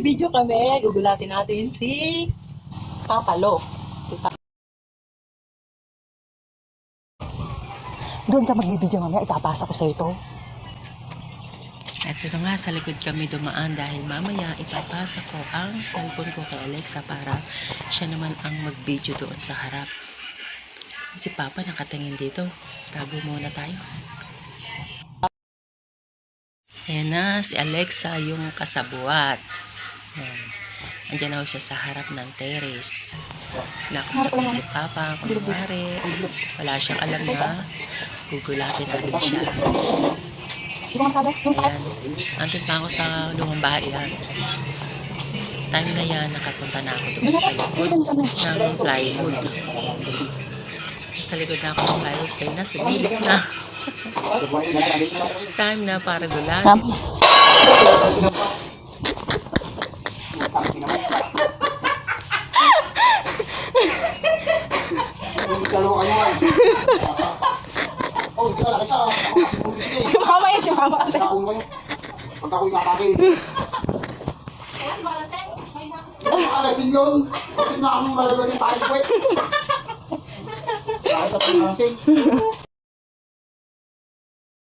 Magbibideo kami. Gugulatin natin si Papalo. Doon ka magbibideo mamaya. Ipapasa ko sa ito. Ito na nga, sa likod kami dumaan dahil mamaya ipapasa ko ang cellphone ko kay Alexa para siya naman ang mag-video doon sa harap. Si Papa nakatingin dito. Tago muna tayo. Ayan na, si Alexa yung kasabuat. Ayan. Andiyan na siya sa harap ng terrace. Nakausap niya si Papa, kunwari. Wala siyang alam na gugulatin natin siya. Ayan. Andun pa ako sa lumang bahay yan. Time na yan, nakapunta na ako doon sa likod ng plywood. Sa likod na ako ng plywood, kaya na, sumilip na. It's time na para gulatin. Si Mama yan, si Mama. Pagka ako'y makakin. Alasin yun. Kasi na akong malagyan tayo kwet. Kahit ako nalasing.